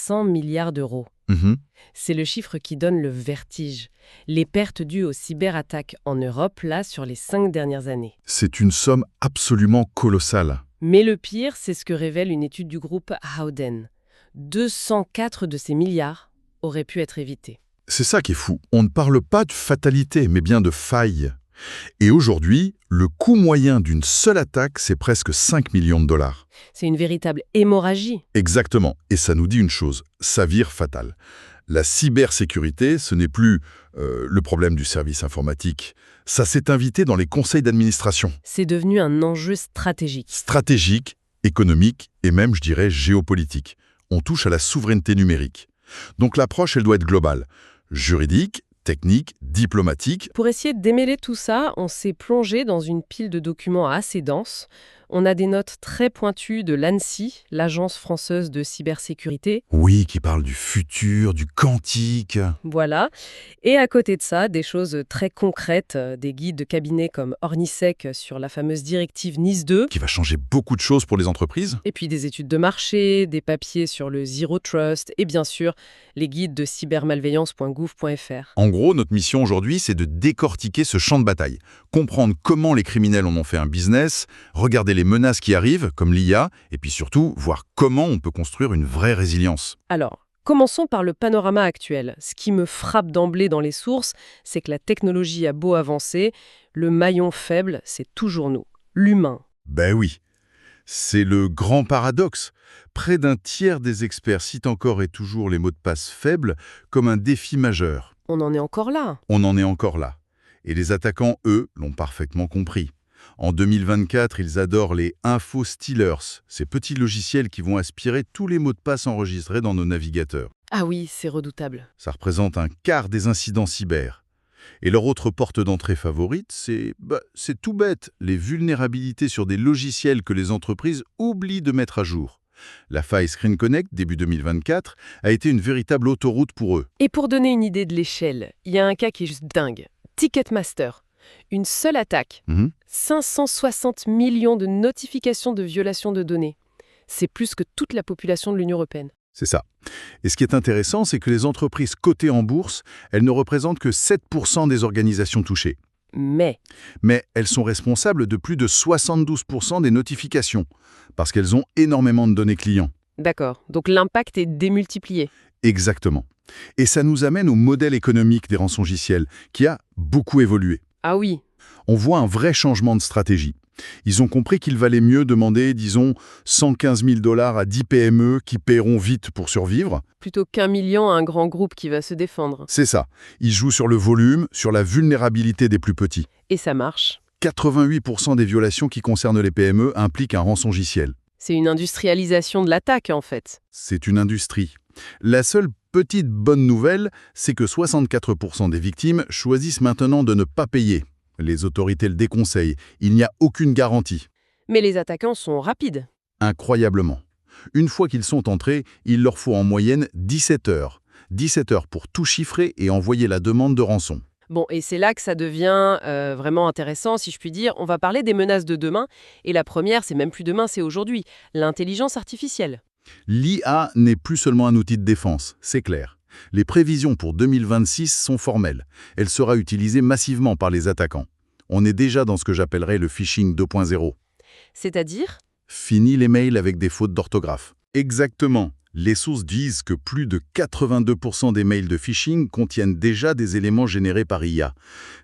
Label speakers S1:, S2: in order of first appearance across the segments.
S1: 100 milliards d'euros.
S2: Mhm.
S1: C'est le chiffre qui donne le vertige. Les pertes dues aux cyberattaques en Europe, là, sur les 5 dernières années.
S2: C'est une somme absolument colossale.
S1: Mais le pire, c'est ce que révèle une étude du groupe Howden. 204 de ces milliards auraient pu être évités.
S2: C'est ça qui est fou. On ne parle pas de fatalité, mais bien de faille. Et aujourd'hui, le coût moyen d'une seule attaque, c'est presque 5 millions de dollars.
S1: C'est une véritable hémorragie.
S2: Exactement. Et ça nous dit une chose, ça vire fatal. La cybersécurité, ce n'est plus le problème du service informatique. Ça s'est invité dans les conseils d'administration.
S1: C'est devenu un enjeu stratégique.
S2: Stratégique, économique et même, je dirais, géopolitique. On touche à la souveraineté numérique. Donc l'approche, elle doit être globale. Juridique, technique, diplomatique.
S1: Pour essayer de démêler tout ça, on s'est plongé dans une pile de documents assez dense. On a des notes très pointues de l'ANSSI, l'Agence française de cybersécurité.
S2: Oui, qui parle du futur, du quantique.
S1: Voilà. Et à côté de ça, des choses très concrètes, des guides de cabinet comme Ornisec sur la fameuse directive NIS 2.
S2: Qui va changer beaucoup de choses pour les entreprises.
S1: Et puis des études de marché, des papiers sur le Zero Trust et bien sûr les guides de cybermalveillance.gouv.fr.
S2: En gros, notre mission aujourd'hui, c'est de décortiquer ce champ de bataille, comprendre comment les criminels en ont fait un business, regarder les menaces qui arrivent, comme l'IA, et puis surtout, voir comment on peut construire une vraie résilience.
S1: Alors, commençons par le panorama actuel. Ce qui me frappe d'emblée dans les sources, c'est que la technologie a beau avancer, le maillon faible, c'est toujours nous, l'humain.
S2: Ben oui, c'est le grand paradoxe. Près d'un tiers des experts citent encore et toujours les mots de passe faibles comme un défi majeur.
S1: On en est encore là.
S2: On en est encore là. Et les attaquants, eux, l'ont parfaitement compris. En 2024, ils adorent les info-stealers, ces petits logiciels qui vont aspirer tous les mots de passe enregistrés dans nos navigateurs.
S1: Ah oui, c'est redoutable.
S2: Ça représente un quart des incidents cyber. Et leur autre porte d'entrée favorite, c'est tout bête, les vulnérabilités sur des logiciels que les entreprises oublient de mettre à jour. La faille Screen Connect, début 2024, a été une véritable autoroute pour eux.
S1: Et pour donner une idée de l'échelle, il y a un cas qui est juste dingue. Ticketmaster. Une seule attaque. 560 millions de notifications de violation de données. C'est plus que toute la population de l'Union européenne.
S2: C'est ça. Et ce qui est intéressant, c'est que les entreprises cotées en bourse, elles ne représentent que 7% des organisations touchées.
S1: Mais
S2: elles sont responsables de plus de 72% des notifications, parce qu'elles ont énormément de données clients.
S1: d'accord, donc l'impact est démultiplié.
S2: Exactement. Et ça nous amène au modèle économique des rançongiciels, qui a beaucoup évolué.
S1: Ah oui,
S2: On voit un vrai changement de stratégie. Ils ont compris qu'il valait mieux demander, disons, 115 000 $ à 10 PME qui paieront vite pour survivre.
S1: plutôt qu'1 million à un grand groupe qui va se défendre.
S2: C'est ça. Ils jouent sur le volume, sur la vulnérabilité des plus petits.
S1: Et ça marche.
S2: 88% des violations qui concernent les PME impliquent un rançongiciel.
S1: C'est une industrialisation de l'attaque, en fait.
S2: C'est une industrie. La seule petite bonne nouvelle, c'est que 64% des victimes choisissent maintenant de ne pas payer. Les autorités le déconseillent. Il n'y a aucune garantie.
S1: Mais les attaquants sont rapides.
S2: Incroyablement. Une fois qu'ils sont entrés, il leur faut en moyenne 17 heures. 17 heures pour tout chiffrer et envoyer la demande de rançon.
S1: Bon, et c'est là que ça devient vraiment intéressant, si je puis dire. On va parler des menaces de demain. Et la première, c'est même plus demain, c'est aujourd'hui. L'intelligence artificielle.
S2: L'IA n'est plus seulement un outil de défense, c'est clair. Les prévisions pour 2026 sont formelles. Elle sera utilisée massivement par les attaquants. On est déjà dans ce que j'appellerais le phishing 2.0.
S1: C'est-à-dire ?
S2: Fini les mails avec des fautes d'orthographe. Exactement. Les sources disent que plus de 82% des mails de phishing contiennent déjà des éléments générés par IA.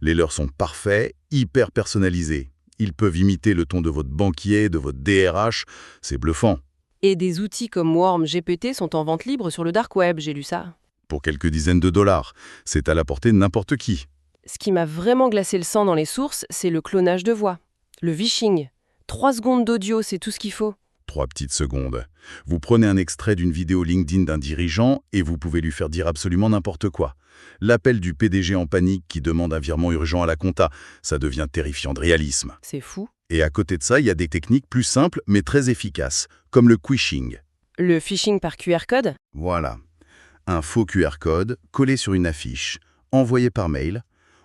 S2: Les leurs sont parfaits, hyper personnalisés. Ils peuvent imiter le ton de votre banquier, de votre DRH. C'est bluffant.
S1: Et des outils comme WormGPT sont en vente libre sur le dark web, j'ai lu ça.
S2: Pour quelques dizaines de dollars. C'est à la portée de n'importe qui.
S1: Ce qui m'a vraiment glacé le sang dans les sources, c'est le clonage de voix. Le vishing. 3 secondes d'audio, c'est tout ce qu'il faut.
S2: 3 petites secondes. Vous prenez un extrait d'une vidéo LinkedIn d'un dirigeant et vous pouvez lui faire dire absolument n'importe quoi. L'appel du PDG en panique qui demande un virement urgent à la compta, ça devient terrifiant de réalisme.
S1: C'est fou.
S2: Et à côté de ça, il y a des techniques plus simples mais très efficaces, comme le quishing.
S1: Le phishing par QR code ?
S2: Voilà. Un faux QR code collé sur une affiche, envoyé par mail,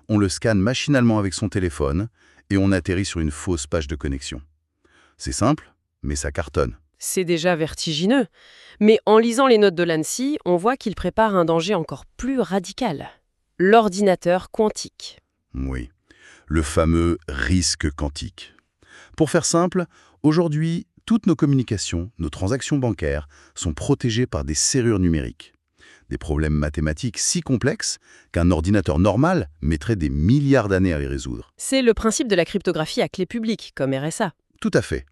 S2: on le scanne machinalement avec son téléphone et on atterrit sur une fausse page de connexion. C'est simple, mais ça cartonne.
S1: C'est déjà vertigineux. Mais en lisant les notes de l'ANSSI, on voit qu'il prépare un danger encore plus radical. L'ordinateur quantique.
S2: Oui, le fameux risque quantique. Pour faire simple, aujourd'hui, toutes nos communications, nos transactions bancaires sont protégées par des serrures numériques. Des problèmes mathématiques si complexes qu'un ordinateur normal mettrait des milliards d'années à les résoudre.
S1: C'est le principe de la cryptographie à clé publique, comme RSA.
S2: Tout à fait.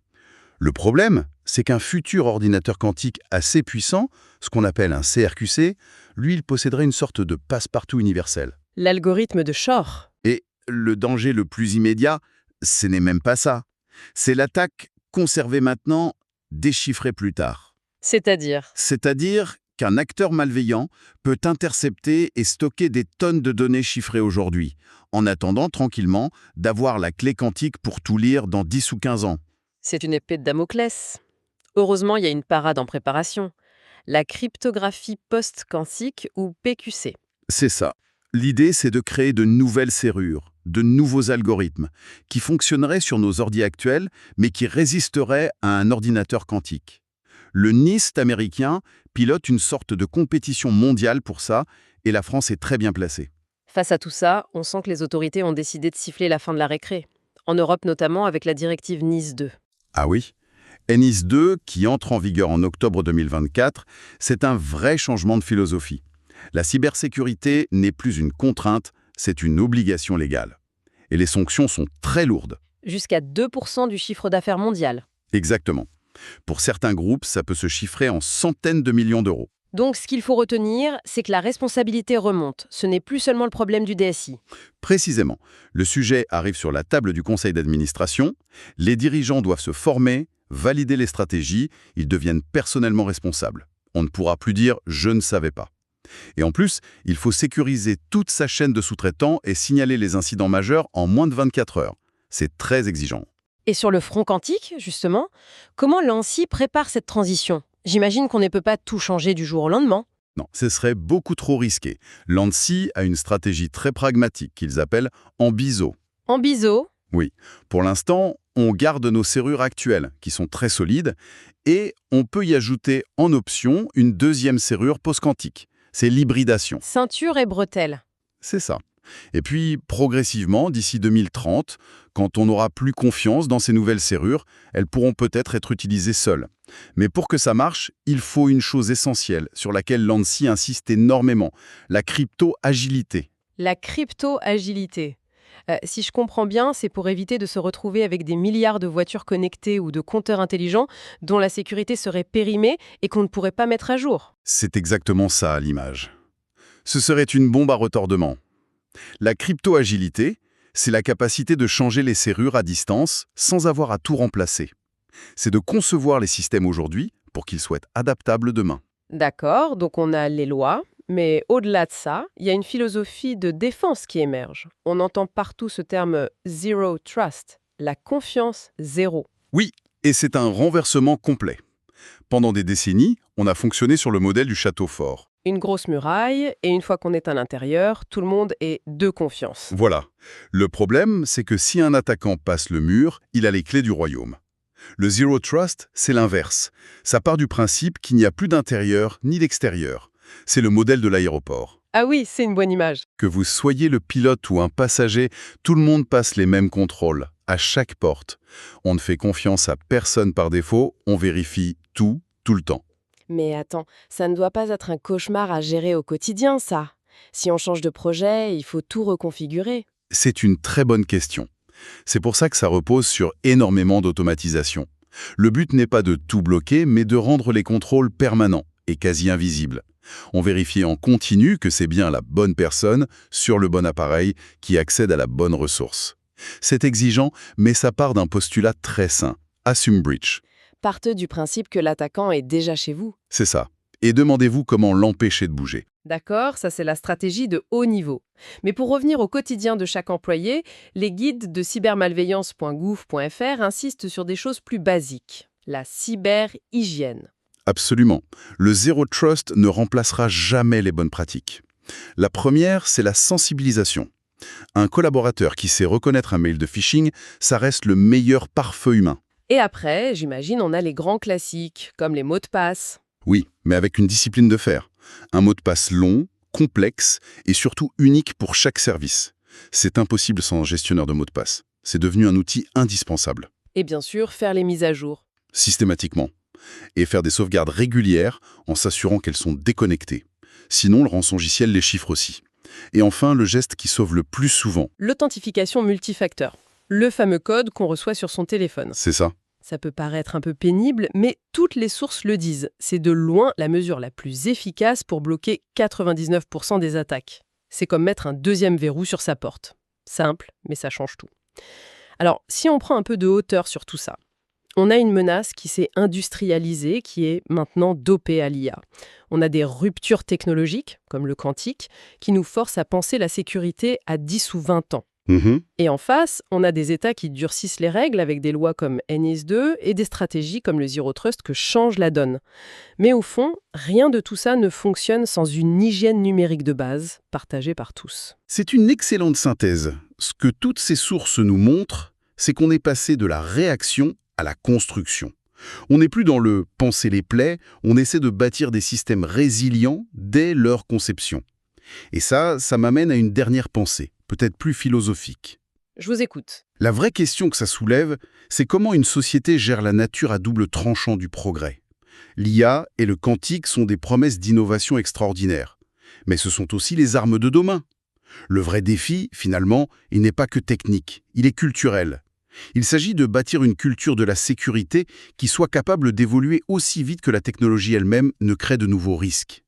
S2: Le problème, c'est qu'un futur ordinateur quantique assez puissant, ce qu'on appelle un CRQC, lui, il posséderait une sorte de passe-partout universel.
S1: L'algorithme de Shor.
S2: Et le danger le plus immédiat, ce n'est même pas ça. C'est l'attaque conservée maintenant, déchiffrée plus tard.
S1: C'est-à-dire
S2: C'est-à-dire qu'un acteur malveillant peut intercepter et stocker des tonnes de données chiffrées aujourd'hui, en attendant tranquillement d'avoir la clé quantique pour tout lire dans 10 ou 15 ans.
S1: C'est une épée de Damoclès. Heureusement, il y a une parade en préparation. La cryptographie post-quantique ou PQC.
S2: C'est ça. L'idée, c'est de créer de nouvelles serrures, de nouveaux algorithmes, qui fonctionneraient sur nos ordi actuels, mais qui résisteraient à un ordinateur quantique. Le NIST américain pilote une sorte de compétition mondiale pour ça, et la France est très bien placée.
S1: Face à tout ça, on sent que les autorités ont décidé de siffler la fin de la récré. En Europe notamment avec la directive NIS 2.
S2: Ah oui? NIS 2, qui entre en vigueur en octobre 2024, c'est un vrai changement de philosophie. La cybersécurité n'est plus une contrainte, c'est une obligation légale. Et les sanctions sont très lourdes.
S1: Jusqu'à 2% du chiffre d'affaires mondial.
S2: Exactement. Pour certains groupes, ça peut se chiffrer en centaines de millions d'euros.
S1: Donc ce qu'il faut retenir, c'est que la responsabilité remonte. Ce n'est plus seulement le problème du DSI.
S2: Précisément, le sujet arrive sur la table du conseil d'administration, les dirigeants doivent se former, valider les stratégies, ils deviennent personnellement responsables. On ne pourra plus dire « je ne savais pas ». Et en plus, il faut sécuriser toute sa chaîne de sous-traitants et signaler les incidents majeurs en moins de 24 heures. C'est très exigeant.
S1: Et sur le front quantique, justement, comment l'ANSSI prépare cette transition? J'imagine qu'on ne peut pas tout changer du jour au lendemain.
S2: Non, ce serait beaucoup trop risqué. L'ANSSI a une stratégie très pragmatique qu'ils appellent « en biseau ».
S1: En biseau?
S2: Oui. Pour l'instant, on garde nos serrures actuelles, qui sont très solides, et on peut y ajouter en option une deuxième serrure post-quantique. C'est l'hybridation.
S1: Ceinture et bretelles.
S2: C'est ça. Et puis, progressivement, d'ici 2030, quand on n'aura plus confiance dans ces nouvelles serrures, elles pourront peut-être être utilisées seules. Mais pour que ça marche, il faut une chose essentielle, sur laquelle l'ANSSI insiste énormément, la crypto-agilité.
S1: La crypto-agilité. Si je comprends bien, c'est pour éviter de se retrouver avec des milliards de voitures connectées ou de compteurs intelligents dont la sécurité serait périmée et qu'on ne pourrait pas mettre à jour.
S2: C'est exactement ça à l'image. Ce serait une bombe à retordement. La crypto-agilité, c'est la capacité de changer les serrures à distance sans avoir à tout remplacer. C'est de concevoir les systèmes aujourd'hui pour qu'ils soient adaptables demain.
S1: D'accord, donc on a les lois, mais au-delà de ça, il y a une philosophie de défense qui émerge. On entend partout ce terme « zero trust », la confiance zéro.
S2: Oui, et c'est un renversement complet. Pendant des décennies, on a fonctionné sur le modèle du château fort.
S1: Une grosse muraille, et une fois qu'on est à l'intérieur, tout le monde est de confiance.
S2: Voilà. Le problème, c'est que si un attaquant passe le mur, il a les clés du royaume. Le Zero Trust, c'est l'inverse. Ça part du principe qu'il n'y a plus d'intérieur ni d'extérieur. C'est le modèle de l'aéroport.
S1: Ah oui, c'est une bonne image.
S2: Que vous soyez le pilote ou un passager, tout le monde passe les mêmes contrôles, à chaque porte. On ne fait confiance à personne par défaut, on vérifie tout le temps.
S1: Mais attends, ça ne doit pas être un cauchemar à gérer au quotidien, ça. Si on change de projet, il faut tout reconfigurer.
S2: C'est une très bonne question. C'est pour ça que ça repose sur énormément d'automatisation. Le but n'est pas de tout bloquer, mais de rendre les contrôles permanents et quasi invisibles. On vérifie en continu que c'est bien la bonne personne, sur le bon appareil, qui accède à la bonne ressource. C'est exigeant, mais ça part d'un postulat très sain. Assume breach.
S1: Partez du principe que l'attaquant est déjà chez vous.
S2: C'est ça. Et demandez-vous comment l'empêcher de bouger.
S1: D'accord, ça c'est la stratégie de haut niveau. Mais pour revenir au quotidien de chaque employé, les guides de cybermalveillance.gouv.fr insistent sur des choses plus basiques. La cyberhygiène.
S2: Absolument. Le Zero Trust ne remplacera jamais les bonnes pratiques. La première, c'est la sensibilisation. Un collaborateur qui sait reconnaître un mail de phishing, ça reste le meilleur pare-feu humain.
S1: Et après, j'imagine, on a les grands classiques, comme les mots de passe.
S2: Oui, mais avec une discipline de fer. Un mot de passe long, complexe et surtout unique pour chaque service. C'est impossible sans un gestionnaire de mots de passe. C'est devenu un outil indispensable.
S1: Et bien sûr, faire les mises à jour.
S2: Systématiquement. Et faire des sauvegardes régulières en s'assurant qu'elles sont déconnectées. Sinon, le rançongiciel les chiffre aussi. Et enfin, le geste qui sauve le plus souvent.
S1: L'authentification multifacteur. Le fameux code qu'on reçoit sur son téléphone.
S2: C'est ça.
S1: Ça peut paraître un peu pénible, mais toutes les sources le disent. C'est de loin la mesure la plus efficace pour bloquer 99% des attaques. C'est comme mettre un deuxième verrou sur sa porte. Simple, mais ça change tout. Alors, si on prend un peu de hauteur sur tout ça, on a une menace qui s'est industrialisée, qui est maintenant dopée à l'IA. On a des ruptures technologiques, comme le quantique, qui nous forcent à penser la sécurité à 10 ou 20 ans. Et en face, on a des États qui durcissent les règles avec des lois comme NIS2 et des stratégies comme le Zero Trust que changent la donne. Mais au fond, rien de tout ça ne fonctionne sans une hygiène numérique de base, partagée par tous.
S2: C'est une excellente synthèse. Ce que toutes ces sources nous montrent, c'est qu'on est passé de la réaction à la construction. On n'est plus dans le « penser les plaies », on essaie de bâtir des systèmes résilients dès leur conception. Et ça m'amène à une dernière pensée, peut-être plus philosophique.
S1: Je vous écoute.
S2: La vraie question que ça soulève, c'est comment une société gère la nature à double tranchant du progrès. L'IA et le quantique sont des promesses d'innovation extraordinaires. Mais ce sont aussi les armes de demain. Le vrai défi, finalement, il n'est pas que technique, il est culturel. Il s'agit de bâtir une culture de la sécurité qui soit capable d'évoluer aussi vite que la technologie elle-même ne crée de nouveaux risques.